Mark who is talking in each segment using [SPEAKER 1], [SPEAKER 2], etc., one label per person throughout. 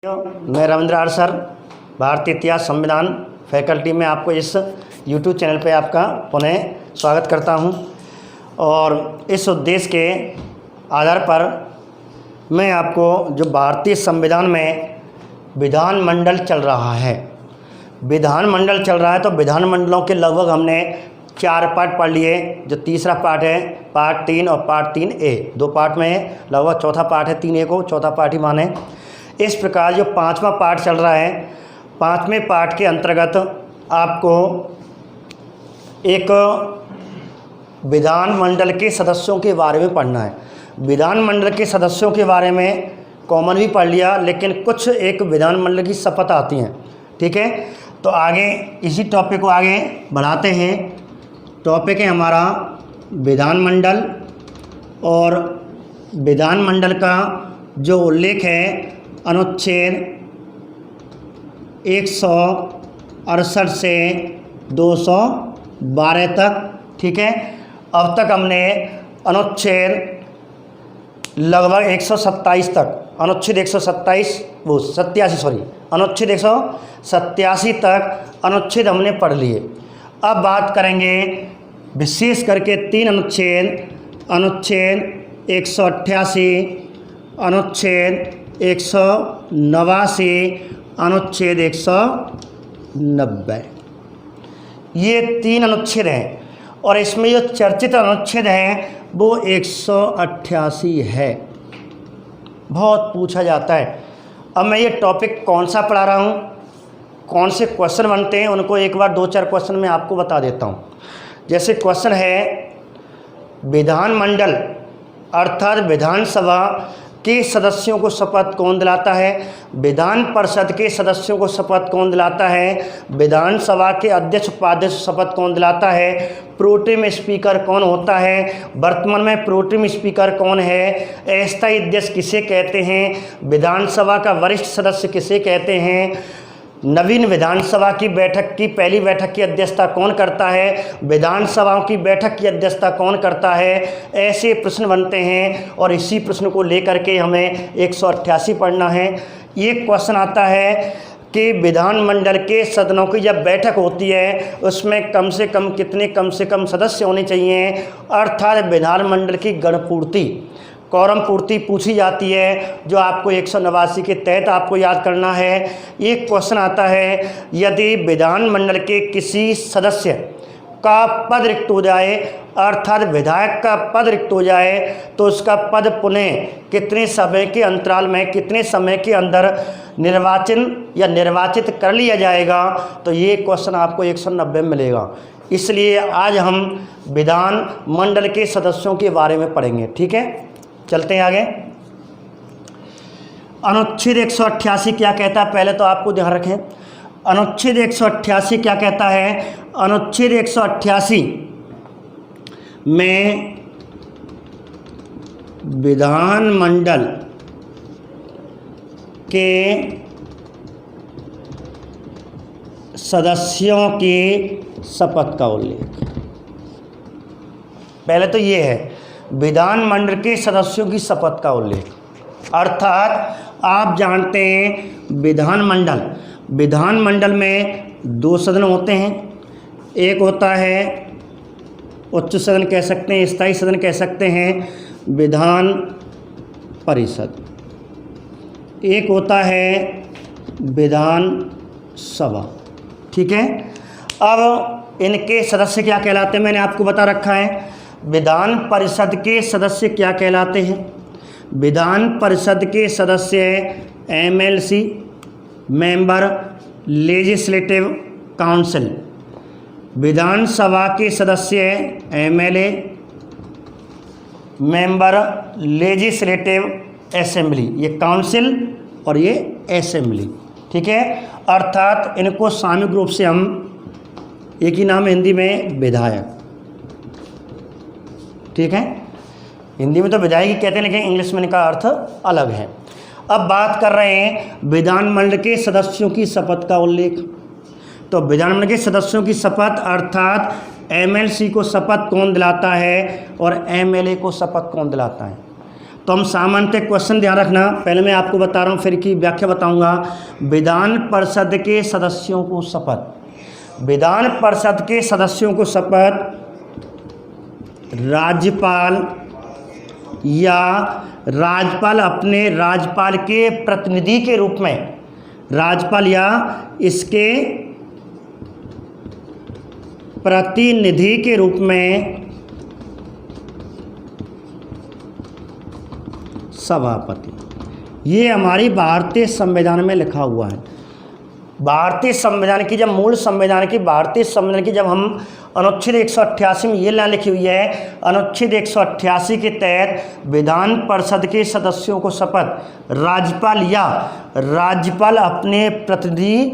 [SPEAKER 1] मैं Ravindra are sir भारतीय इतिहास संविधान फैकल्टी में आपको इस यूट्यूब चैनल पे आपका पुनः स्वागत करता हूं और इस उद्देश्य के आधार पर मैं आपको जो भारतीय संविधान में विधानमंडल चल रहा है तो विधानमंडलों के लगभग हमने 4 पार्ट पढ़ लिए। जो तीसरा पार्ट है पार्ट 3 और पार्ट 3A, 2 पार्ट में है, लगभग चौथा पार्ट है 3A को चौथा पार्ट ही माने। इस प्रकार जो 5वां पार्ट चल रहा है, 5वें पार्ट के अंतर्गत आपको एक विधानमंडल के सदस्यों के बारे में पढ़ना है। विधानमंडल के सदस्यों के बारे में कॉमन भी पढ़ लिया, लेकिन कुछ एक विधानमंडल की शपथ आती हैं, ठीक है। तो आगे इसी टॉपिक को आगे बढ़ाते हैं। टॉपिक है हमारा विधानमंडल, और विधानमंडल का जो उल्लेख है अनुच्छेद 168 से 212 तक, ठीक है। अब तक हमने अनुच्छेद लगभग 127 तक, अनुच्छेद 187 तक अनुच्छेद हमने पढ़ लिए। अब बात करेंगे विशेष करके 3 अनुच्छेद 188, अनुच्छेद 189, अनुच्छेद 190। ये 3 अनुच्छेद हैं और इसमें जो चर्चित अनुच्छेद है वो 188 है। बहुत पूछा जाता है। अब मैं ये टॉपिक कौन सा पढ़ा रहा हूँ, कौन से क्वेश्चन बनते हैं, उनको एक बार 2-4 क्वेश्चन मैं आपको बता देता हूँ। जैसे क्वेश्चन है विधानमंडल अर्थात विधानसभा के सदस्यों को शपथ कौन दिलाता है, विधान परिषद के सदस्यों को शपथ कौन दिलाता है, विधानसभा के अध्यक्ष उपाध्यक्ष शपथ कौन दिलाता है, प्रोटेम स्पीकर कौन होता है, वर्तमान में प्रोटेम स्पीकर कौन है, अस्थायी अध्यक्ष किसे कहते हैं, विधानसभा का वरिष्ठ सदस्य किसे कहते हैं, नवीन विधानसभा की बैठक की पहली बैठक की अध्यक्षता कौन करता है, विधानसभाओं की बैठक की अध्यक्षता कौन करता है। ऐसे प्रश्न बनते हैं और इसी प्रश्न को लेकर के हमें 188 पढ़ना है। ये क्वेश्चन आता है कि विधानमंडल के सदनों की जब बैठक होती है उसमें कम से कम सदस्य होने चाहिए, अर्थात विधानमंडल की गणपूर्ति कौरम पूर्ति पूछी जाती है, जो आपको 189 के तहत आपको याद करना है। एक क्वेश्चन आता है यदि विधानमंडल के किसी सदस्य का पद रिक्त हो जाए, अर्थात विधायक का पद रिक्त हो जाए, तो उसका पद पुनः कितने समय के अंतराल में, कितने समय के अंदर निर्वाचित कर लिया जाएगा। तो ये क्वेश्चन आपको 190 में मिलेगा। इसलिए आज हम विधानमंडल के सदस्यों के बारे में पढ़ेंगे, ठीक है। चलते हैं आगे। अनुच्छेद 188 क्या कहता है, पहले तो आपको ध्यान रखें। अनुच्छेद 188 क्या कहता है, अनुच्छेद 188 में विधानमंडल के सदस्यों की शपथ का उल्लेख, पहले तो ये है विधानमंडल के सदस्यों की शपथ का उल्लेख। अर्थात आप जानते हैं विधानमंडल में 2 सदन होते हैं। एक होता है उच्च सदन कह सकते हैं, स्थायी सदन कह सकते हैं, विधान परिषद। एक होता है विधानसभा, ठीक है। अब इनके सदस्य क्या कहलाते हैं, मैंने आपको बता रखा है। विधान परिषद के सदस्य क्या कहलाते हैं, विधान परिषद के सदस्य MLC मेंबर लेजिस्लेटिव काउंसिल, विधानसभा के सदस्य MLA मेंबर लेजिस्लेटिव असेंबली, ये काउंसिल और ये असेंबली, ठीक है। अर्थात इनको सामूहिक रूप से हम एक ही नाम हिंदी में विधायक, ठीक है। हिंदी में तो विधायक ही कहते हैं, लेकिन इंग्लिश में इनका अर्थ अलग है। अब बात कर रहे हैं विधानमंडल के सदस्यों की शपथ का उल्लेख। तो विधानमंडल के सदस्यों की शपथ अर्थात MLC को शपथ कौन दिलाता है और MLA को शपथ कौन दिलाता है। तो हम सामान्यतः क्वेश्चन ध्यान रखना, पहले मैं आपको बता रहा हूँ फिर की व्याख्या बताऊंगा। विधान परिषद के सदस्यों को शपथ, विधान परिषद के सदस्यों को शपथ राज्यपाल या राज्यपाल अपने राज्यपाल के प्रतिनिधि के रूप में, राज्यपाल या इसके प्रतिनिधि के रूप में सभापति, ये हमारी भारतीय संविधान में लिखा हुआ है। भारतीय संविधान की जब मूल संविधान की भारतीय संविधान की जब हम अनुच्छेद 188 में ये लाइन लिखी हुई है, अनुच्छेद 188 के तहत विधान परिषद के सदस्यों को शपथ राज्यपाल या राज्यपाल अपने प्रतिनिधि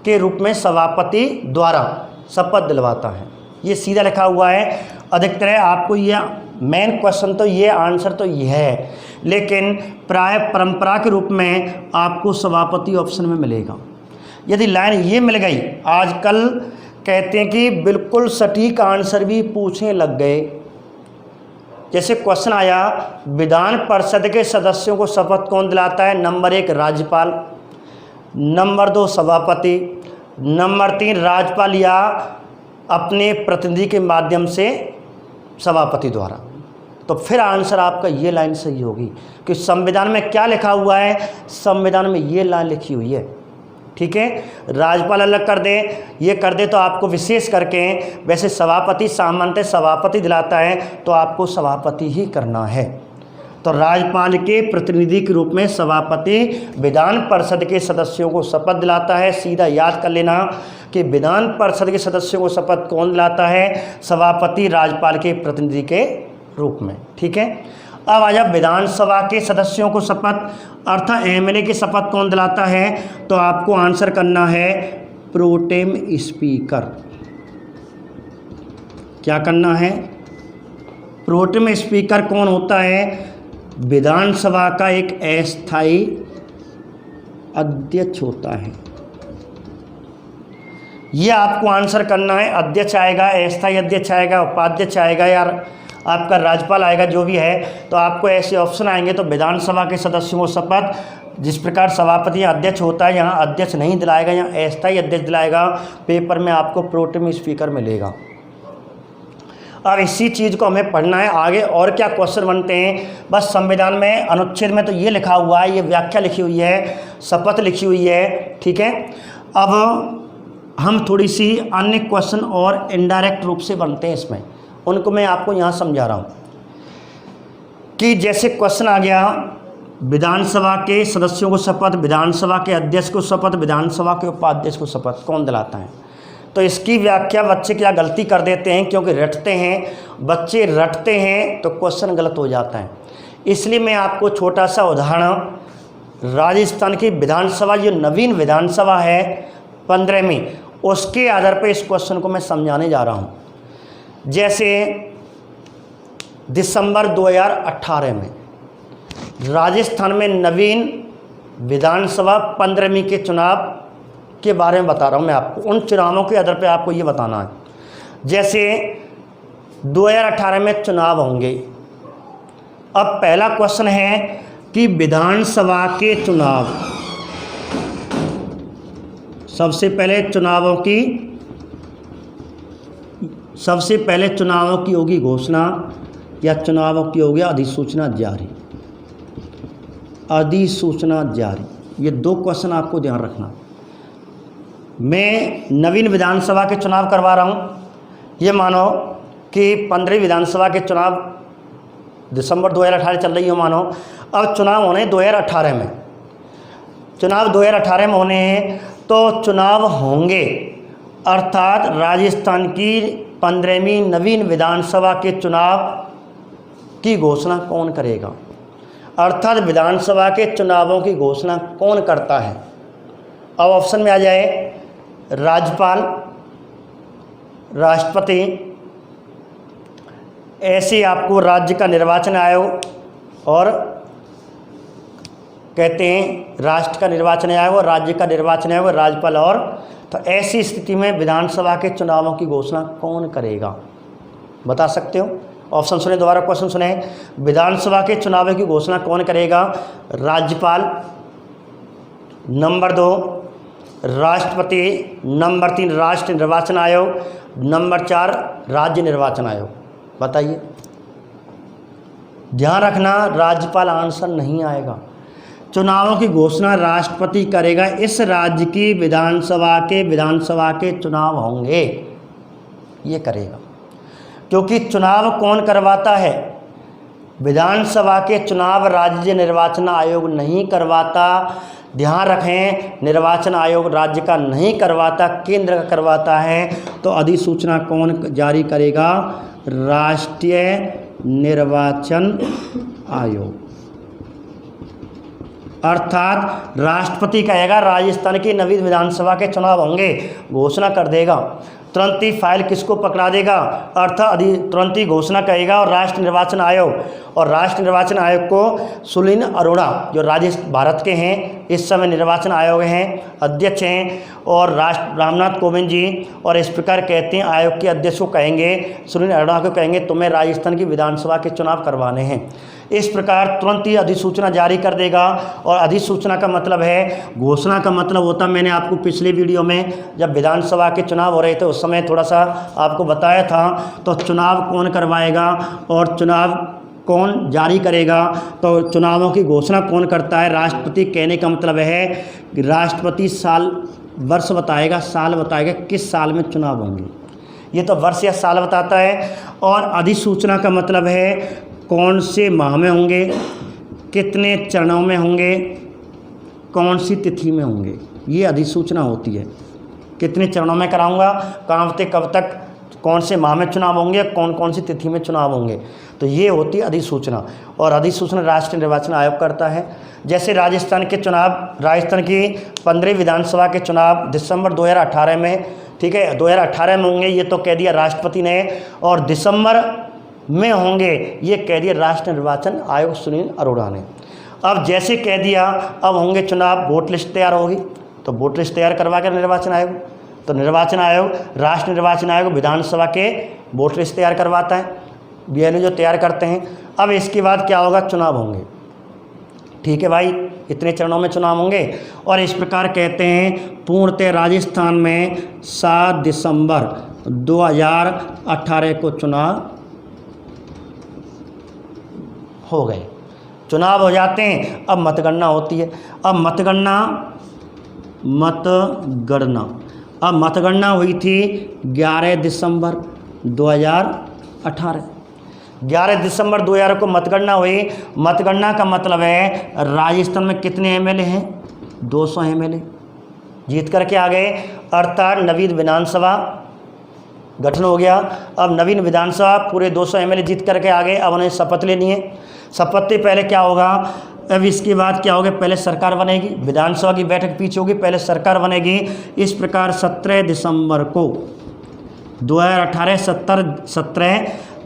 [SPEAKER 1] के रूप में सभापति द्वारा शपथ दिलवाता है। ये सीधा लिखा हुआ है। अधिकतर आपको ये मेन क्वेश्चन तो ये आंसर तो ये है, लेकिन प्राय परंपरा के रूप में आपको सभापति ऑप्शन में मिलेगा। यदि लाइन ये मिल गई, आजकल कहते हैं कि बिल्कुल सटीक आंसर भी पूछने लग गए। जैसे क्वेश्चन आया विधान परिषद के सदस्यों को शपथ कौन दिलाता है, नंबर 1 राज्यपाल, नंबर 2 सभापति, नंबर 3 राज्यपाल या अपने प्रतिनिधि के माध्यम से सभापति द्वारा। तो फिर आंसर आपका ये लाइन सही होगी कि संविधान में क्या लिखा हुआ है, संविधान में ये लाइन लिखी हुई है। ठीक है, राज्यपाल अलग कर दे, ये कर दे तो आपको विशेष करके, वैसे सभापति सामान्यतः सभापति दिलाता है तो आपको सभापति ही करना है। तो राज्यपाल के प्रतिनिधि के रूप में सभापति विधान परिषद के सदस्यों को शपथ दिलाता है। सीधा याद कर लेना कि विधान परिषद के सदस्यों को शपथ कौन दिलाता है, सभापति राज्यपाल के प्रतिनिधि के रूप में। ठीक है, अब आ जाओ विधानसभा के सदस्यों को शपथ अर्थात एमएलए की शपथ कौन दिलाता है, तो आपको आंसर करना है प्रोटेम स्पीकर। क्या करना है, प्रोटेम स्पीकर कौन होता है, विधानसभा का एक अस्थायी अध्यक्ष होता है। ये आपको आंसर करना है। अध्यक्ष आएगा, अस्थायी अध्यक्ष आएगा, उपाध्यक्ष आएगा यार आपका राज्यपाल आएगा, जो भी है, तो आपको ऐसे ऑप्शन आएंगे। तो विधानसभा के सदस्यों को शपथ जिस प्रकार सभापति अध्यक्ष होता है, यहाँ अध्यक्ष नहीं दिलाएगा, यहाँ अस्थायी अध्यक्ष दिलाएगा। पेपर में आपको प्रोटेम स्पीकर मिलेगा। अब इसी चीज़ को हमें पढ़ना है। आगे और क्या क्वेश्चन बनते हैं, बस संविधान में अनुच्छेद में तो ये लिखा हुआ है, ये व्याख्या लिखी हुई है, शपथ लिखी हुई है। ठीक है, अब हम थोड़ी सी अन्य क्वेश्चन और इनडायरेक्ट रूप से बनते हैं इसमें, उनको मैं आपको यहाँ समझा रहा हूँ कि जैसे क्वेश्चन आ गया विधानसभा के सदस्यों को शपथ, विधानसभा के अध्यक्ष को शपथ, विधानसभा के उपाध्यक्ष को शपथ कौन दिलाता है। तो इसकी व्याख्या बच्चे क्या गलती कर देते हैं, क्योंकि रटते हैं बच्चे, रटते हैं तो क्वेश्चन गलत हो जाता है। इसलिए मैं आपको छोटा सा उदाहरण राजस्थान की विधानसभा, जो नवीन विधानसभा है 15वीं, उसके आधार पर इस क्वेश्चन को मैं समझाने जा रहा हूँ। जैसे दिसंबर 2018 में राजस्थान में नवीन विधानसभा 15वीं के चुनाव के बारे में बता रहा हूँ मैं आपको। उन चुनावों के आधार पे आपको ये बताना है। जैसे 2018 में चुनाव होंगे। अब पहला क्वेश्चन है कि विधानसभा के चुनाव, सबसे पहले चुनावों की होगी घोषणा या चुनावों की होगी अधिसूचना जारी। अधिसूचना जारी, ये दो क्वेश्चन आपको ध्यान रखना। मैं नवीन विधानसभा के चुनाव करवा रहा हूँ। ये मानो कि 15वीं विधानसभा के चुनाव दिसंबर 2018 चल रही हो मानो। अब चुनाव होने 2018 में, चुनाव 2018 में होने हैं, तो चुनाव होंगे अर्थात राजस्थान की 15वीं नवीन विधानसभा के चुनाव की घोषणा कौन करेगा, अर्थात विधानसभा के चुनावों की घोषणा कौन करता है। अब ऑप्शन में आ जाए राज्यपाल, राष्ट्रपति, ऐसे आपको राज्य का निर्वाचन आयोग और कहते हैं राष्ट्र का निर्वाचन आयोग और राज्य का निर्वाचन आयोग, राज्यपाल। और तो ऐसी स्थिति में विधानसभा के चुनावों की घोषणा कौन करेगा, बता सकते हो। ऑप्शन सुने, दोबारा क्वेश्चन सुने। विधानसभा के चुनाव की घोषणा कौन करेगा? राज्यपाल। नंबर 2 राष्ट्रपति। नंबर 3 राष्ट्रीय निर्वाचन आयोग। नंबर 4 राज्य निर्वाचन आयोग। बताइए। ध्यान रखना, राज्यपाल आंसर नहीं आएगा। चुनावों की घोषणा राष्ट्रपति करेगा। इस राज्य की विधानसभा के चुनाव होंगे, ये करेगा। क्योंकि चुनाव कौन करवाता है? विधानसभा के चुनाव राज्य निर्वाचन आयोग नहीं करवाता। ध्यान रखें, निर्वाचन आयोग राज्य का नहीं करवाता, केंद्र का करवाता है। तो अधिसूचना कौन जारी करेगा? राष्ट्रीय निर्वाचन आयोग। अर्थात राष्ट्रपति कहेगा राजस्थान की नवीन विधानसभा के चुनाव होंगे, घोषणा कर देगा, तुरंत ही फाइल किसको पकड़ा देगा? अर्थात तुरंत ही घोषणा करेगा। और राष्ट्रीय निर्वाचन आयोग को सुनील अरोड़ा जो भारत के हैं, इस समय निर्वाचन आयोग हैं, अध्यक्ष हैं, और रामनाथ कोविंद जी और इस प्रकार कहते हैं आयोग के अध्यक्ष को कहेंगे, सुनील अरोड़ा को कहेंगे तुम्हें राजस्थान की विधानसभा के चुनाव करवाने हैं। इस प्रकार तुरंत ही अधिसूचना जारी कर देगा। और अधिसूचना का मतलब है, घोषणा का मतलब होता, मैंने आपको पिछले वीडियो में जब विधानसभा के चुनाव हो रहे थे उस समय थोड़ा सा आपको बताया था। तो चुनाव कौन करवाएगा और चुनाव कौन जारी करेगा? तो चुनावों की घोषणा कौन करता है? राष्ट्रपति। कहने का मतलब है कि राष्ट्रपति वर्ष बताएगा, साल बताएगा किस साल में चुनाव होंगे। ये तो वर्ष या साल बताता है। और अधिसूचना का मतलब है कौन से माह में होंगे, कितने चरणों में होंगे, कौन सी तिथि में होंगे, ये अधिसूचना होती है। कितने चरणों में कराऊंगा, कहाँ से कब तक, कौन से माह में चुनाव होंगे, कौन कौन सी तिथि में चुनाव होंगे, तो ये होती है अधिसूचना। और अधिसूचना राष्ट्रीय निर्वाचन आयोग करता है। जैसे राजस्थान की 15वीं विधानसभा के चुनाव दिसंबर 2018 में, ठीक है, 2018 में होंगे, ये तो कह दिया राष्ट्रपति ने। और दिसंबर में होंगे, ये कह दिया राष्ट्रीय निर्वाचन आयोग सुनील अरोड़ा ने। अब जैसे कह दिया अब होंगे चुनाव, वोट लिस्ट तैयार होगी, तो वोट लिस्ट तैयार करवा कर निर्वाचन आयोग, तो निर्वाचन आयोग, राष्ट्रीय निर्वाचन आयोग विधानसभा के वोट लिस्ट तैयार करवाता है, बीएलओ जो तैयार करते हैं। अब इसके बाद क्या होगा? चुनाव होंगे। ठीक है भाई, इतने चरणों में चुनाव होंगे। और इस प्रकार कहते हैं पूर्णतः राजस्थान में 7 दिसंबर 2018 को चुनाव हो गए। चुनाव हो जाते हैं, अब मतगणना होती है। अब मतगणना हुई थी 11 दिसंबर 2018। 11 दिसंबर 2000 को मतगणना हुई। मतगणना का मतलब है राजस्थान में कितने एमएलए हैं? 200 एमएलए जीत करके आ गए। अर्थात नवीन विधानसभा गठन हो गया। अब नवीन विधानसभा पूरे 200 एमएलए जीत करके आ गए। अब उन्हें शपथ लेनी है। शपथ से पहले क्या होगा? अब इसके बाद क्या होगा? पहले सरकार बनेगी, विधानसभा की बैठक पीछे होगी, पहले सरकार बनेगी। इस प्रकार 17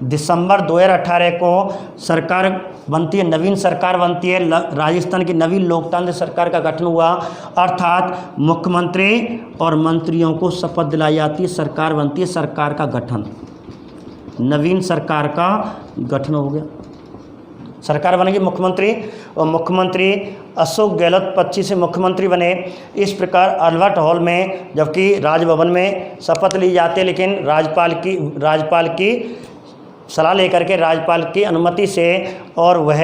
[SPEAKER 1] दिसंबर 2018 को सरकार बनती है, नवीन सरकार बनती है। राजस्थान की नवीन लोकतांत्रिक सरकार का गठन हुआ। अर्थात मुख्यमंत्री और मंत्रियों को शपथ दिलाई जाती है, सरकार बनती है, सरकार का गठन, नवीन सरकार का गठन हो गया। सरकार बनेगी मुख्यमंत्री, और मुख्यमंत्री अशोक गहलोत 25 से मुख्यमंत्री बने। इस प्रकार अल्बर्ट हॉल में, जबकि राजभवन में शपथ ली जाती है, लेकिन राज्यपाल की सलाह लेकर के, राज्यपाल की अनुमति से, और वह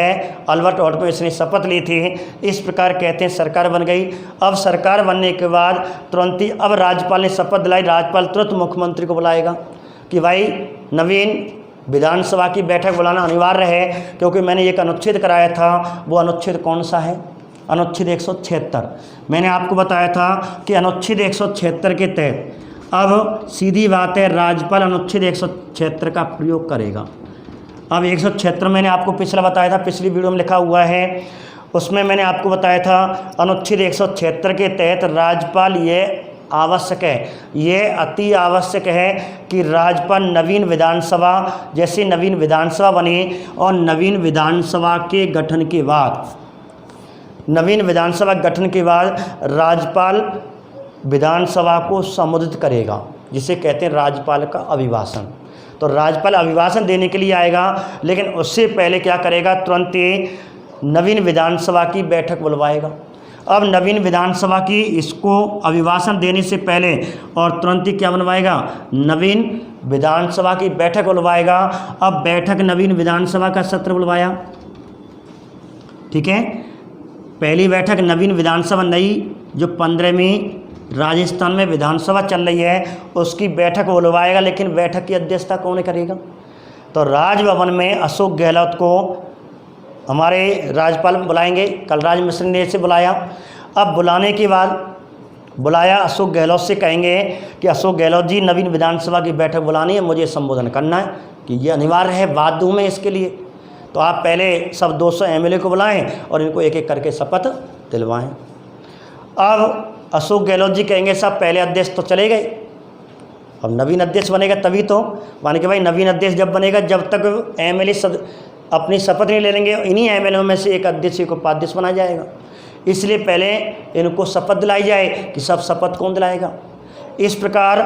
[SPEAKER 1] अल्बर्ट हॉल में इसने शपथ ली थी। इस प्रकार कहते हैं सरकार बन गई। अब सरकार बनने के बाद तुरंत ही, अब राज्यपाल ने शपथ दिलाई, राज्यपाल तुरंत मुख्यमंत्री को बुलाएगा कि भाई नवीन विधानसभा की बैठक बुलाना अनिवार्य है, क्योंकि मैंने एक अनुच्छेद कराया था। वो अनुच्छेद कौन सा है? अनुच्छेद 176। मैंने आपको बताया था कि अनुच्छेद 176 के तहत अब सीधी बात है, राज्यपाल अनुच्छेद 176 का प्रयोग करेगा। अब 176 मैंने आपको पिछला बताया था, पिछली वीडियो में लिखा हुआ है, उसमें मैंने आपको बताया था अनुच्छेद 176 के तहत राज्यपाल ये आवश्यक है, ये अति आवश्यक है कि राज्यपाल नवीन विधानसभा, जैसे नवीन विधानसभा बनी और नवीन विधानसभा के गठन के बाद, नवीन विधानसभा गठन के बाद राज्यपाल विधानसभा को संबोधित करेगा, जिसे कहते हैं राज्यपाल का अभिभाषण। तो राज्यपाल अभिभाषण देने के लिए आएगा, लेकिन उससे पहले क्या करेगा, तुरंत ही नवीन विधानसभा की बैठक बुलवाएगा। अब नवीन विधानसभा की इसको अभिभाषण देने से पहले और तुरंत ही क्या बनवाएगा, नवीन विधानसभा की बैठक बुलवाएगा। अब बैठक नवीन विधानसभा का सत्र बुलवाया, ठीक है। पहली बैठक नवीन विधानसभा नई जो 15वीं राजस्थान में विधानसभा चल रही है उसकी बैठक बुलवाएगा, लेकिन बैठक की अध्यक्षता कौन करेगा, तो राजभवन में अशोक गहलोत को हमारे राज्यपाल बुलाएंगे। कलराज मिश्र ने इसे बुलाया। अब बुलाने के बाद बुलाया, अशोक गहलोत से कहेंगे कि अशोक गहलोत जी नवीन विधानसभा की बैठक बुलानी है, मुझे संबोधन करना है, कि ये अनिवार्य है, बात दूँ मैं इसके लिए, तो आप पहले सब 200 एमएलए को बुलाएं और इनको एक एक करके शपथ दिलवाएं। अब अशोक गहलोत जी कहेंगे साहब पहले अध्यक्ष तो चले गए, अब नवीन अध्यक्ष बनेगा तभी तो, माने कि भाई नवीन अध्यक्ष जब बनेगा जब तक एमएलए अपनी शपथ नहीं ले लेंगे, इन्हीं एमएलए में से एक अध्यक्ष को उपाध्यक्ष बनाया जाएगा, इसलिए पहले इनको शपथ दिलाई जाए कि सब शपथ कौन दिलाएगा। इस प्रकार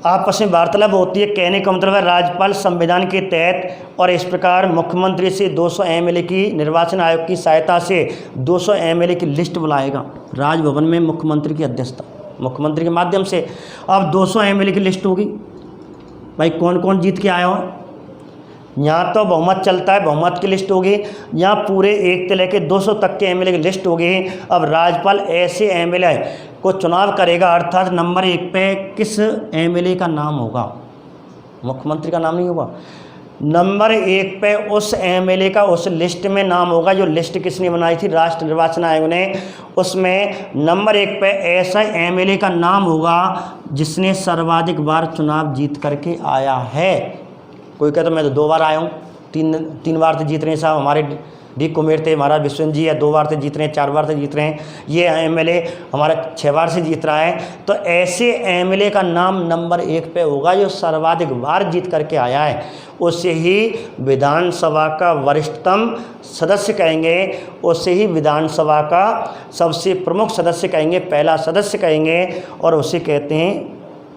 [SPEAKER 1] आपस में वार्तालाप होती है। कहने का मतलब है राज्यपाल संविधान के तहत और इस प्रकार मुख्यमंत्री से 200 एमएलए की निर्वाचन आयोग की सहायता से 200 एमएलए की लिस्ट बुलाएगा राजभवन में मुख्यमंत्री की अध्यक्षता, मुख्यमंत्री के माध्यम से। अब 200 एमएलए की लिस्ट होगी, भाई कौन कौन जीत के आया हो, यहाँ तो बहुमत चलता है, बहुमत की लिस्ट होगी, यहाँ पूरे 1 से लेकर 200 तक के एमएलए की लिस्ट होगी। अब राज्यपाल ऐसे एमएलए को चुनाव करेगा, अर्थात नंबर 1 पे किस एमएलए का नाम होगा, मुख्यमंत्री का नाम नहीं होगा, नंबर 1 पे उस एमएलए का उस लिस्ट में नाम होगा जो लिस्ट किसने बनाई थी, राष्ट्रीय निर्वाचन आयोग ने। उसमें नंबर 1 पे ऐसा एमएलए का नाम होगा जिसने सर्वाधिक बार चुनाव जीत करके आया है। कोई कहता मैं तो 2 बार आया हूँ, 3 बार से जीत रहे हैं साहब, हमारे डी कुमेर थे, महाराज विश्वनाथ जी है 2 बार से जीत रहे हैं, 4 बार से जीत रहे हैं, ये एमएलए हमारा 6 बार से जीत रहा है। तो ऐसे एमएलए का नाम नंबर 1 पे होगा जो सर्वाधिक बार जीत करके आया है, उसे ही विधानसभा का वरिष्ठतम सदस्य कहेंगे, उसे ही विधानसभा का सबसे प्रमुख सदस्य कहेंगे, पहला सदस्य कहेंगे, और उसे कहते हैं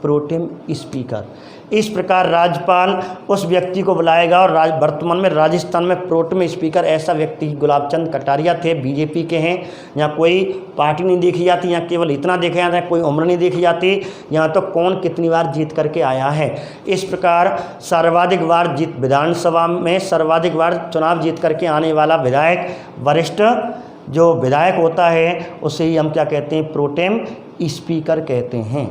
[SPEAKER 1] प्रोटेम स्पीकर। इस प्रकार राज्यपाल उस व्यक्ति को बुलाएगा। और वर्तमान में राजस्थान में प्रोटेम स्पीकर ऐसा व्यक्ति गुलाब चंद कटारिया थे, बीजेपी के हैं। यहाँ कोई पार्टी नहीं देखी जाती, यहाँ केवल इतना देखा जाता है, कोई उम्र नहीं देखी जाती, यहाँ तो कौन कितनी बार जीत करके आया है। इस प्रकार सर्वाधिक बार जीत विधानसभा में सर्वाधिक बार चुनाव जीत करके आने वाला विधायक, वरिष्ठ जो विधायक होता है उसे ही हम क्या कहते हैं, प्रोटेम स्पीकर कहते हैं।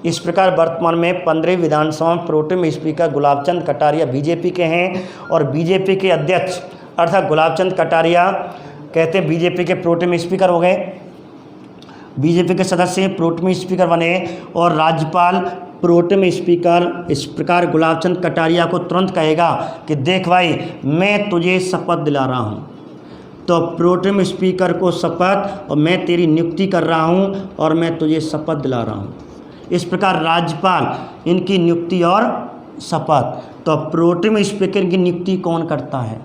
[SPEAKER 1] इस प्रकार वर्तमान में 15 विधानसभा में pro tem speaker Gulab Chand Kataria BJP के हैं, और बीजेपी के अध्यक्ष अर्थात गुलाब चंद कटारिया कहते हैं बीजेपी के प्रोटेम स्पीकर हो गए, बीजेपी के सदस्य प्रोटेम स्पीकर बने। और राज्यपाल प्रोटेम स्पीकर इस प्रकार गुलाब चंद कटारिया को तुरंत कहेगा कि देख भाई मैं तुझे शपथ दिला रहा हूँ, तो प्रोटेम स्पीकर को शपथ, और मैं तेरी नियुक्ति कर रहा हूँ और मैं तुझे शपथ दिला रहा हूँ। इस प्रकार राज्यपाल इनकी नियुक्ति और शपथ। तो प्रोटेम स्पीकर की नियुक्ति कौन करता है,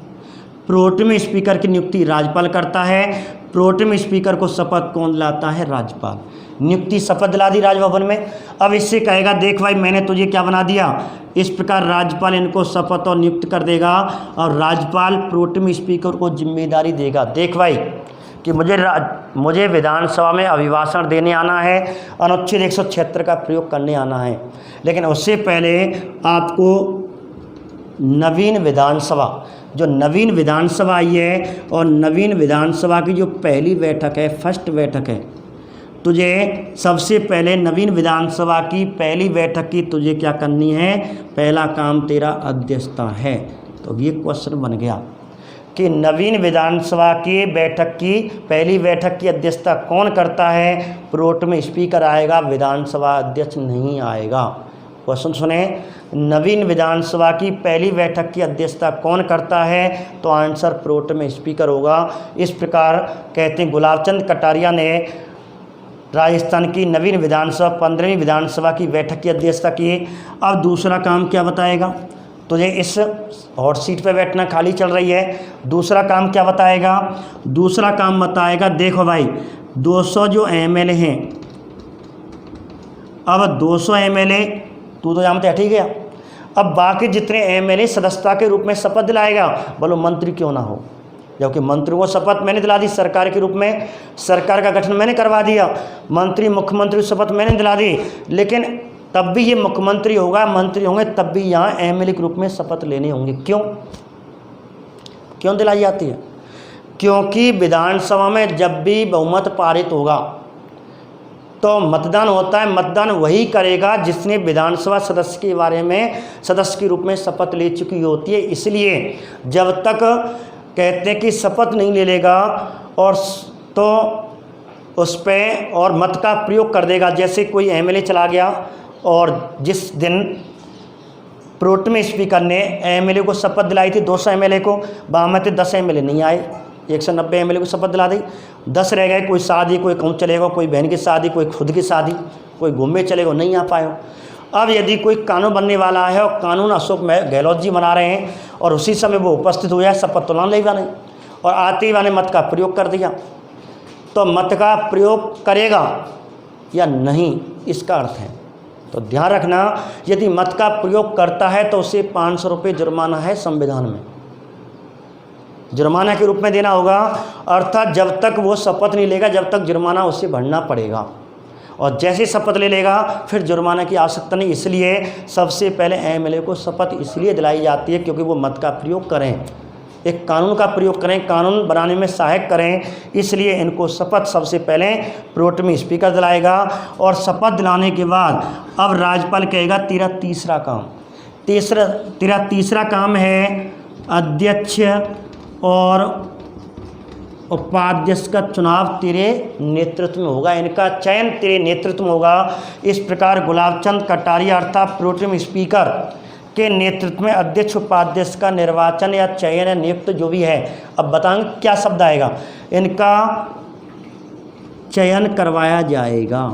[SPEAKER 1] प्रोटेम स्पीकर की नियुक्ति राज्यपाल करता है। प्रोटेम स्पीकर को शपथ कौन दिलाता है, राज्यपाल। नियुक्ति शपथ दिला दी राजभवन में। अब इससे कहेगा देख भाई मैंने तुझे क्या बना दिया। इस प्रकार राज्यपाल इनको शपथ और नियुक्त कर देगा, और राज्यपाल प्रोटेम स्पीकर को जिम्मेदारी देगा, देख भाई कि मुझे विधानसभा में अभिभाषण देने आना है, अनुच्छेद 176 का प्रयोग करने आना है, लेकिन उससे पहले आपको नवीन विधानसभा, जो नवीन विधानसभा आई है, और नवीन विधानसभा की जो पहली बैठक है, फर्स्ट बैठक है, तुझे सबसे पहले नवीन विधानसभा की पहली बैठक की तुझे क्या करनी है, पहला काम तेरा अध्यक्षता है। तो ये क्वेश्चन बन गया कि नवीन विधानसभा की बैठक की पहली बैठक की अध्यक्षता कौन करता है, प्रोटेम स्पीकर आएगा, विधानसभा अध्यक्ष नहीं आएगा। क्वेश्चन सुने, नवीन विधानसभा की पहली बैठक की अध्यक्षता कौन करता है, तो आंसर प्रोटेम स्पीकर होगा। इस प्रकार कहते हैं गुलाब चंद कटारिया ने राजस्थान की नवीन विधानसभा 15वीं विधानसभा की बैठक की अध्यक्षता की। अब दूसरा काम क्या बताएगा, तुझे इस हॉट सीट पे बैठना खाली चल रही है, दूसरा काम क्या बताएगा, दूसरा काम बताएगा देखो भाई 200 जो एमएलए हैं, अब 200 एमएलए तू तो जानते हट ही गया, अब बाकी जितने एमएलए सदस्यता के रूप में शपथ दिलाएगा, बोलो मंत्री क्यों ना हो, जबकि मंत्रियों को शपथ मैंने दिला दी सरकार के रूप में, सरकार का गठन मैंने करवा दिया, मंत्री मुख्यमंत्री शपथ मैंने दिला दी, लेकिन तब भी ये मुख्यमंत्री होगा, मंत्री होंगे, तब भी यहाँ एमएलए के रूप में शपथ लेने होंगे। क्यों दिलाई जाती है? क्योंकि विधानसभा में जब भी बहुमत पारित होगा तो मतदान होता है, मतदान वही करेगा जिसने विधानसभा सदस्य के बारे में सदस्य के रूप में शपथ ले चुकी होती है। इसलिए जब तक कहते हैं कि शपथ नहीं ले लेगा और तो उस पर और मत का प्रयोग कर देगा, जैसे कोई एमएलए चला गया और जिस दिन प्रोटेम स्पीकर ने एमएलए को शपथ दिलाई थी 200 एमएलए को, वहाँ में 10 एमएलए नहीं आए, 190 एमएलए को शपथ दिला दी, 10 रह गए, कोई शादी, कोई कहूँ चलेगा, कोई बहन की शादी, कोई खुद की शादी, कोई घूमने चलेगा, नहीं आ पाए। अब यदि कोई कानून बनने वाला है और कानून अशोक गहलोत जी बना रहे हैं और उसी समय वो उपस्थित हो जाए, शपथ तो ना लेगा नहीं, और आते ही वाले मत का प्रयोग कर दिया, तो मत का प्रयोग करेगा या नहीं, इसका अर्थ है। तो ध्यान रखना, यदि मत का प्रयोग करता है तो उसे 500 रुपये जुर्माना है, संविधान में जुर्माना के रूप में देना होगा, अर्थात जब तक वो शपथ नहीं लेगा जब तक जुर्माना उसे भरना पड़ेगा, और जैसे शपथ ले लेगा फिर जुर्माना की आवश्यकता नहीं। इसलिए सबसे पहले एमएलए को शपथ इसलिए दिलाई जाती है क्योंकि वो मत का प्रयोग करें, एक कानून का प्रयोग करें, कानून बनाने में सहायक करें, इसलिए इनको शपथ सबसे पहले प्रोटेम स्पीकर दिलाएगा। और शपथ दिलाने के बाद अब राज्यपाल कहेगा तेरा तीसरा काम, तेरा तीसरा काम है अध्यक्ष और उपाध्यक्ष का चुनाव तेरे नेतृत्व में होगा, इनका चयन तेरे नेतृत्व में होगा। इस प्रकार गुलाबचंद कटारिया अर्थात प्रोटेम स्पीकर के नेतृत्व में अध्यक्ष उपाध्यक्ष का निर्वाचन या चयन या नियुक्त जो भी है, अब बताएंगे क्या शब्द आएगा, इनका चयन करवाया जाएगा।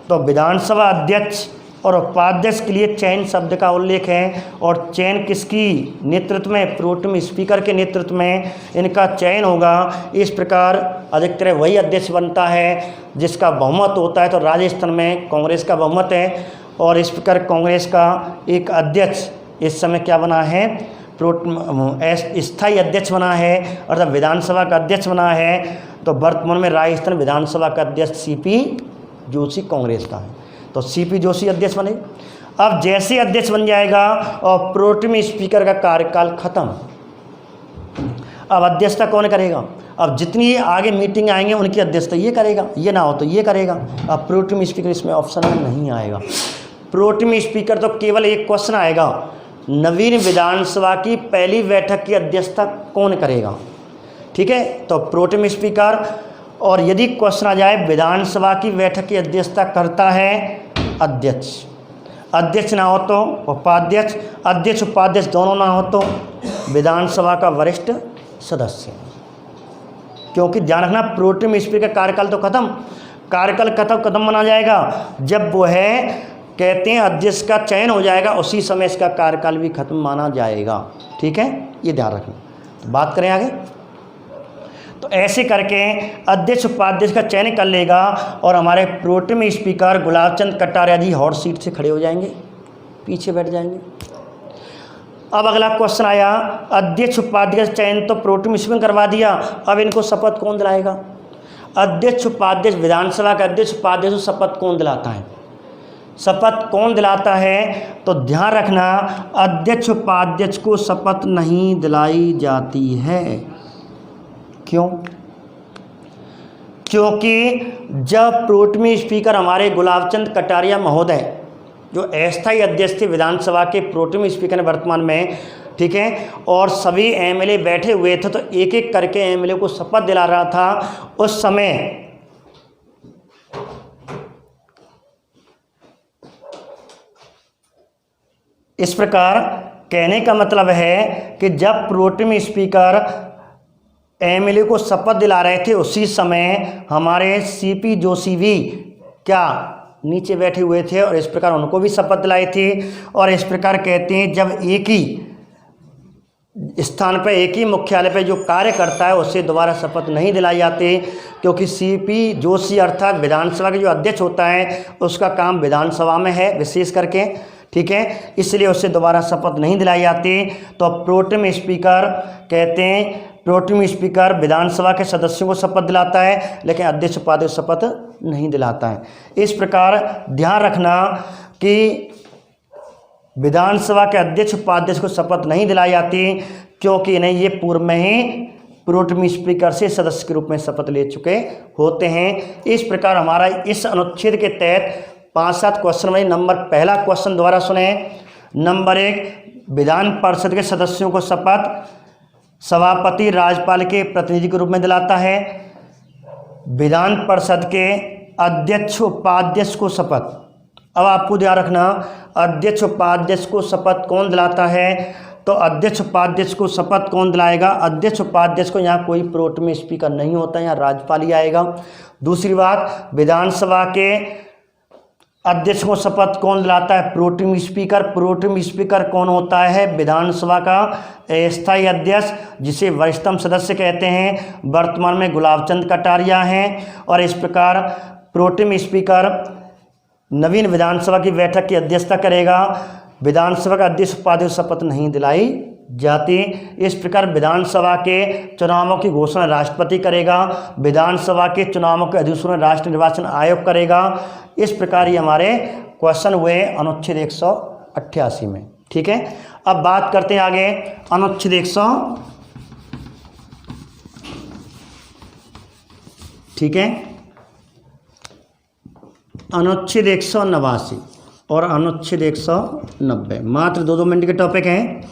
[SPEAKER 1] तो विधानसभा अध्यक्ष और उपाध्यक्ष के लिए चयन शब्द का उल्लेख है, और चयन किसकी नेतृत्व में, प्रोटेम स्पीकर के नेतृत्व में इनका चयन होगा। इस प्रकार अधिकतर वही अध्यक्ष बनता है जिसका बहुमत होता है, तो राजस्थान में कांग्रेस का बहुमत है, और इस प्रकार कांग्रेस का एक अध्यक्ष इस समय क्या बना है, स्थायी अध्यक्ष बना है, अर्थात विधानसभा का अध्यक्ष बना है। तो वर्तमान में राजस्थान विधानसभा का अध्यक्ष सीपी जोशी कांग्रेस का है, तो सीपी जोशी अध्यक्ष बने। अब जैसे अध्यक्ष बन जाएगा और प्रोटेम स्पीकर का कार्यकाल खत्म, अब अध्यक्षता कौन करेगा, अब जितनी आगे मीटिंग आएंगे उनकी अध्यक्षता ये करेगा, ये ना हो तो ये करेगा। अब प्रोटेम स्पीकर इसमें ऑप्शन में नहीं आएगा। प्रोटेम स्पीकर तो केवल एक क्वेश्चन आएगा, नवीन विधानसभा की पहली बैठक की अध्यक्षता कौन करेगा, ठीक है, तो प्रोटेम स्पीकर। और यदि क्वेश्चन आ जाए विधानसभा की बैठक की अध्यक्षता करता है अध्यक्ष, अध्यक्ष ना हो तो उपाध्यक्ष, अध्यक्ष उपाध्यक्ष दोनों ना हो तो विधानसभा का वरिष्ठ सदस्य। क्योंकि ध्यान रखना प्रोटेम स्पीकर का कार्यकाल तो खत्म, कार्यकाल खत्म माना जाएगा जब वो है कहते हैं अध्यक्ष का चयन हो जाएगा, उसी समय इसका कार्यकाल भी खत्म माना जाएगा, ठीक है, ये ध्यान रखना। तो बात करें आगे, तो ऐसे करके अध्यक्ष उपाध्यक्ष का चयन कर लेगा और हमारे प्रोटेम स्पीकर गुलाबचंद कटारिया जी हॉट सीट से खड़े हो जाएंगे, पीछे बैठ जाएंगे। अब अगला क्वेश्चन आया, अध्यक्ष उपाध्यक्ष चयन तो प्रोटेम स्पीकर करवा दिया, अब इनको शपथ कौन दिलाएगा, अध्यक्ष उपाध्यक्ष, विधानसभा का अध्यक्ष उपाध्यक्ष को शपथ कौन दिलाता है, शपथ कौन दिलाता है, तो ध्यान रखना अध्यक्ष उपाध्यक्ष को शपथ नहीं दिलाई जाती है। क्यों? क्योंकि जब प्रोटेम स्पीकर हमारे गुलाबचंद कटारिया महोदय जो अस्थायी अध्यक्ष थे विधानसभा के, प्रोटेम स्पीकर ने वर्तमान में, ठीक है, और सभी एमएलए बैठे हुए थे तो एक एक करके एमएलए को शपथ दिला रहा था, उस समय इस प्रकार कहने का मतलब है कि जब प्रोटेम स्पीकर एमएलए को शपथ दिला रहे थे उसी समय हमारे सीपी जोशी भी क्या नीचे बैठे हुए थे और इस प्रकार उनको भी शपथ दिलाई थी। और इस प्रकार कहते हैं जब एक ही स्थान पर एक ही मुख्यालय पर जो कार्य करता है उससे दोबारा शपथ नहीं दिलाई जाती, क्योंकि सीपी जोशी अर्थात विधानसभा के जो अध्यक्ष होता है उसका काम विधानसभा में है विशेष करके, ठीक है, इसलिए उससे दोबारा शपथ नहीं दिलाई जाती। तो प्रोटेम स्पीकर कहते हैं, प्रोटेम स्पीकर विधानसभा के सदस्यों को शपथ दिलाता है, लेकिन अध्यक्ष उपाध्यक्ष शपथ नहीं दिलाता है। इस प्रकार ध्यान रखना कि विधानसभा के अध्यक्ष उपाध्यक्ष को शपथ नहीं दिलाई जाती, क्योंकि इन्हें ये पूर्व में ही प्रोटेम स्पीकर से सदस्य के रूप में शपथ ले चुके होते हैं। इस प्रकार हमारा इस अनुच्छेद के तहत 5-7 क्वेश्चन में नंबर पहला क्वेश्चन दोबारा सुने। नंबर 1, विधान परिषद के सदस्यों को शपथ सभापति राज्यपाल के प्रतिनिधि के रूप में दिलाता है। विधान परिषद के अध्यक्ष उपाध्यक्ष को शपथ, अब आपको ध्यान रखना, अध्यक्ष उपाध्यक्ष को शपथ कौन दिलाता है? तो अध्यक्ष उपाध्यक्ष को शपथ कौन दिलाएगा? अध्यक्ष उपाध्यक्ष को यहाँ कोई प्रोटेम स्पीकर नहीं होता, यहाँ राज्यपाल ही आएगा। दूसरी बात, विधानसभा के अध्यक्ष को शपथ कौन दिलाता है? Pro tem speaker. प्रोटेम स्पीकर कौन होता है? विधानसभा का स्थायी अध्यक्ष, जिसे वरिष्ठतम सदस्य कहते हैं। वर्तमान में गुलाबचंद कटारिया हैं। और इस प्रकार प्रोटेम स्पीकर नवीन विधानसभा की बैठक की अध्यक्षता करेगा। विधानसभा का अध्यक्ष उपाध्यक्ष शपथ नहीं दिलाई जाती। इस प्रकार विधानसभा के चुनावों की घोषणा राष्ट्रपति करेगा। विधानसभा के चुनावों के अधिसूचना राष्ट्रीय निर्वाचन आयोग करेगा। इस प्रकार ये हमारे क्वेश्चन हुए अनुच्छेद 188 में। ठीक है, अब बात करते हैं आगे अनुच्छेद 100, ठीक है, अनुच्छेद 189 और अनुच्छेद 190, मात्र 2-2 मिनट के टॉपिक हैं।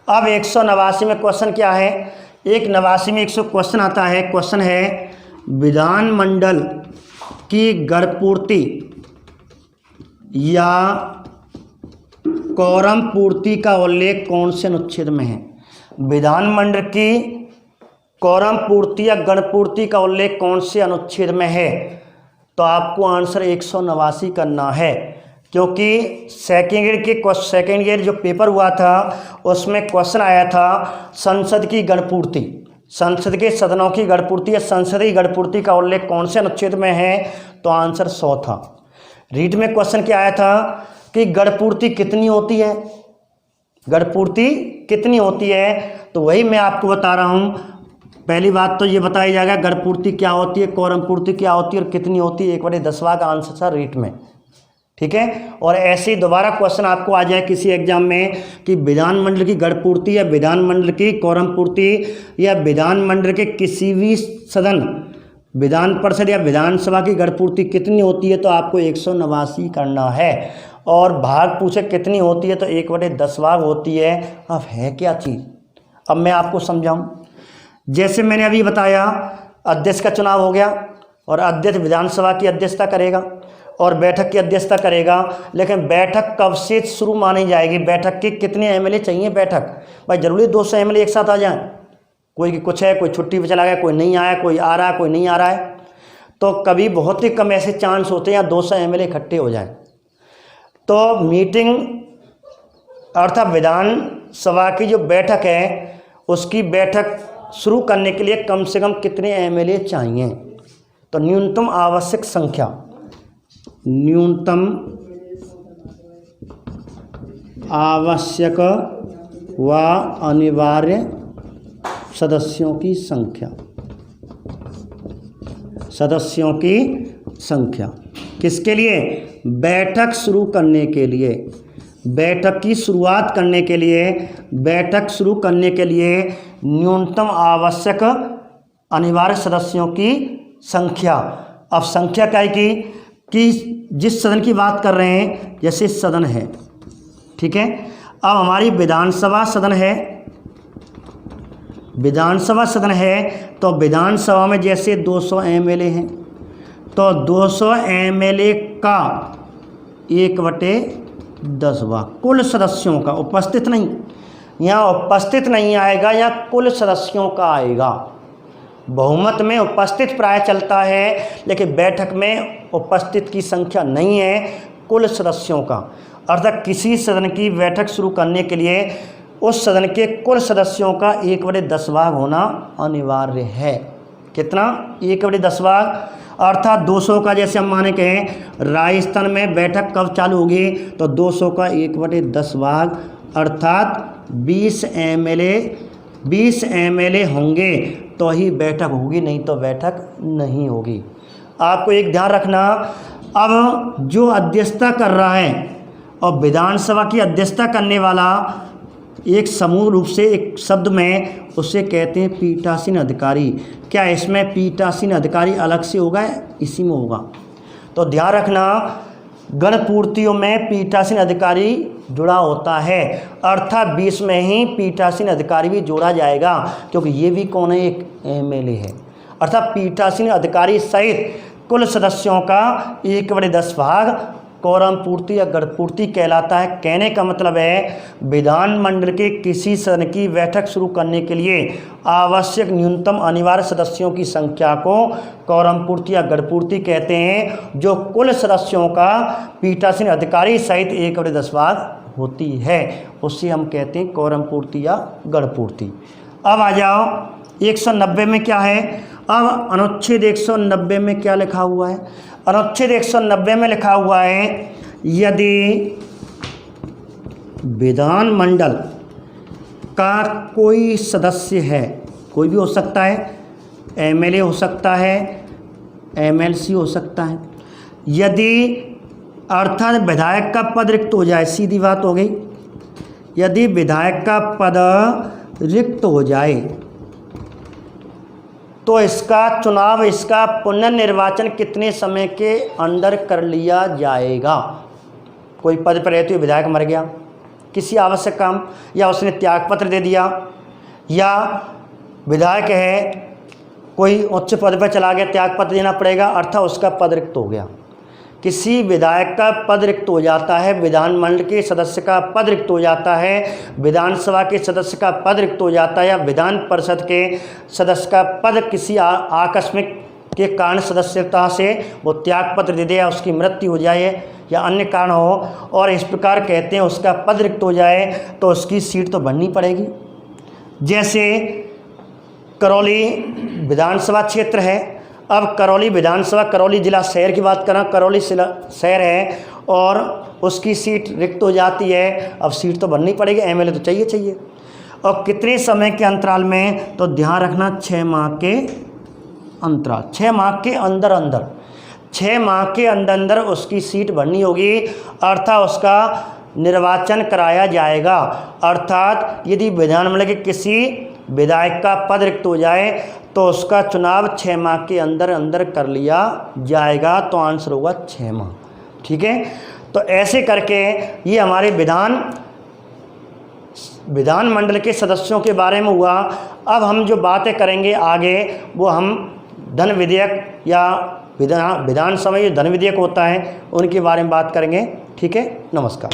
[SPEAKER 1] अब 189 में क्वेश्चन क्या है? 189 में 100 क्वेश्चन आता है। क्वेश्चन है, विधानमंडल की गढ़पूर्ति या कोरम पूर्ति का उल्लेख कौन से अनुच्छेद में है? विधानमंडल की कोरम पूर्ति या गणपूर्ति का उल्लेख कौन से अनुच्छेद में है? तो आपको आंसर 189 करना है, क्योंकि सेकेंड ईयर जो पेपर हुआ था उसमें क्वेश्चन आया था संसद की गणपूर्ति, संसद के सदनों की गणपूर्ति या संसदीय गणपूर्ति का उल्लेख कौन से अनुच्छेद में है? तो आंसर 100 था। रीट में क्वेश्चन क्या आया था कि गणपूर्ति कितनी होती है, गणपूर्ति कितनी होती है? तो वही मैं आपको बता रहा हूँ। पहली बात तो ये बताया जाएगा गणपूर्ति क्या होती है, कोरम पूर्ति क्या होती है और कितनी होती है। 1/10 का आंसर था रीट में। ठीक है, और ऐसे ही दोबारा क्वेश्चन आपको आ जाए किसी एग्जाम में कि विधानमंडल की गणपूर्ति या विधानमंडल की कोरम पूर्ति या विधानमंडल के किसी भी सदन, विधान परिषद या विधानसभा की गणपूर्ति कितनी होती है? तो आपको 189 करना है। और भाग पूछे कितनी होती है? तो 1/10 होती है। अब है क्या चीज़, अब मैं आपको समझाऊं। जैसे मैंने अभी बताया, अध्यक्ष का चुनाव हो गया और अध्यक्ष विधानसभा की अध्यक्षता करेगा और बैठक की अध्यक्षता करेगा, लेकिन बैठक कब से शुरू मानी जाएगी? बैठक के कितने एमएलए चाहिए? बैठक भाई जरूरी 200 एमएलए एक साथ आ जाएं? कोई कुछ है, कोई छुट्टी पे चला गया, कोई नहीं आया, कोई आ रहा है, कोई नहीं आ रहा है, तो कभी बहुत ही कम ऐसे चांस होते हैं या 200 एमएलए इकट्ठे हो जाएं। तो मीटिंग अर्थात विधानसभा की जो बैठक है उसकी बैठक शुरू करने के लिए कम से कम कितने एमएलए चाहिए? तो न्यूनतम आवश्यक संख्या, न्यूनतम आवश्यक व अनिवार्य सदस्यों की संख्या, सदस्यों की संख्या किसके लिए? बैठक शुरू करने के लिए, बैठक की शुरुआत करने के लिए, बैठक शुरू करने के लिए न्यूनतम आवश्यक अनिवार्य सदस्यों की संख्या। अब संख्या क्या है कि जिस सदन की बात कर रहे हैं, जैसे सदन है, ठीक है, अब हमारी विधानसभा सदन है, विधानसभा सदन है, तो विधानसभा में जैसे 200 एमएलए हैं, तो 200 एमएलए का 1/10 कुल सदस्यों का, उपस्थित नहीं, यहाँ उपस्थित नहीं आएगा, यहाँ कुल सदस्यों का आएगा। बहुमत में उपस्थित प्राय चलता है, लेकिन बैठक में उपस्थित की संख्या नहीं है, कुल सदस्यों का। अर्थात किसी सदन की बैठक शुरू करने के लिए उस सदन के कुल सदस्यों का 1/10 होना अनिवार्य है। कितना? 1/10। अर्थात 200 का जैसे हम माने कहें राजस्थान में बैठक कब चालू होगी, तो 200 का 1/10 भाग अर्थात 20 MLA होंगे तो ही बैठक होगी, नहीं तो बैठक नहीं होगी। आपको एक ध्यान रखना, अब जो अध्यक्षता कर रहा है और विधानसभा की अध्यक्षता करने वाला एक समूह रूप से एक शब्द में उसे कहते हैं पीठासीन अधिकारी। क्या इसमें पीठासीन अधिकारी अलग से होगा, इसी में होगा? तो ध्यान रखना, गणपूर्तियों में पीठासीन अधिकारी जुड़ा होता है, अर्थात 20 में ही पीठासीन अधिकारी भी जोड़ा जाएगा, क्योंकि ये भी कौन है, एक MLA है। अर्थात पीठासीन अधिकारी सहित कुल सदस्यों का 1/10 भाग कोरम पूर्ति या गणपूर्ति कहलाता है। कहने का मतलब है विधानमंडल के किसी सदन की बैठक शुरू करने के लिए आवश्यक न्यूनतम अनिवार्य सदस्यों की संख्या को कोरम पूर्ति या गणपूर्ति कहते हैं, जो कुल सदस्यों का पीठासीन अधिकारी सहित 1/10 भाग होती है, उससे हम कहते हैं कोरम पूर्ति या गणपूर्ति। अब आ जाओ 190 में क्या है। अब अनुच्छेद 190 में क्या लिखा हुआ है? अनुच्छेद 190 में लिखा हुआ है, यदि विधानमंडल का कोई सदस्य है, कोई भी हो सकता है, MLA हो सकता है, MLC हो सकता है, यदि अर्थात विधायक का पद रिक्त हो जाए, सीधी बात हो गई, यदि विधायक का पद रिक्त हो जाए तो इसका चुनाव, इसका पुनर्निर्वाचन कितने समय के अंदर कर लिया जाएगा? कोई पद पर रहते हुए विधायक मर गया, किसी आवश्यक काम, या उसने त्यागपत्र दे दिया, या विधायक है कोई उच्च पद पर चला गया, त्यागपत्र देना पड़ेगा, अर्थात उसका पद रिक्त हो गया। किसी विधायक का पद रिक्त हो जाता है, विधानमंडल के सदस्य का पद रिक्त हो जाता है, विधानसभा के सदस्य का पद रिक्त हो जाता है, या विधान परिषद के सदस्य का पद किसी आकस्मिक के कारण सदस्यता से वो त्यागपत्र दे दे, या उसकी मृत्यु हो जाए या अन्य कारण हो, और इस प्रकार कहते हैं उसका पद रिक्त हो जाए तो उसकी सीट तो भरनी पड़ेगी। जैसे करौली विधानसभा क्षेत्र है, अब करौली विधानसभा, करौली जिला शहर की बात करें, करौली शहर है और उसकी सीट रिक्त हो जाती है, अब सीट तो भरनी पड़ेगी, MLA तो चाहिए। और कितने समय के अंतराल में, तो ध्यान रखना 6 माह के अंतराल, 6 माह के अंदर 6 माह के अंदर उसकी सीट भरनी होगी, अर्थात उसका निर्वाचन कराया जाएगा। अर्थात यदि विधानमंडल के किसी विधायक का पद रिक्त हो जाए तो उसका चुनाव 6 माह के अंदर कर लिया जाएगा, तो आंसर होगा 6 माह। ठीक है, तो ऐसे करके ये हमारे विधानमंडल के सदस्यों के बारे में हुआ। अब हम जो बातें करेंगे आगे, वो हम धन विधेयक या विधानसभा में जो धन विधेयक होता है उनके बारे में बात करेंगे। ठीक है, नमस्कार।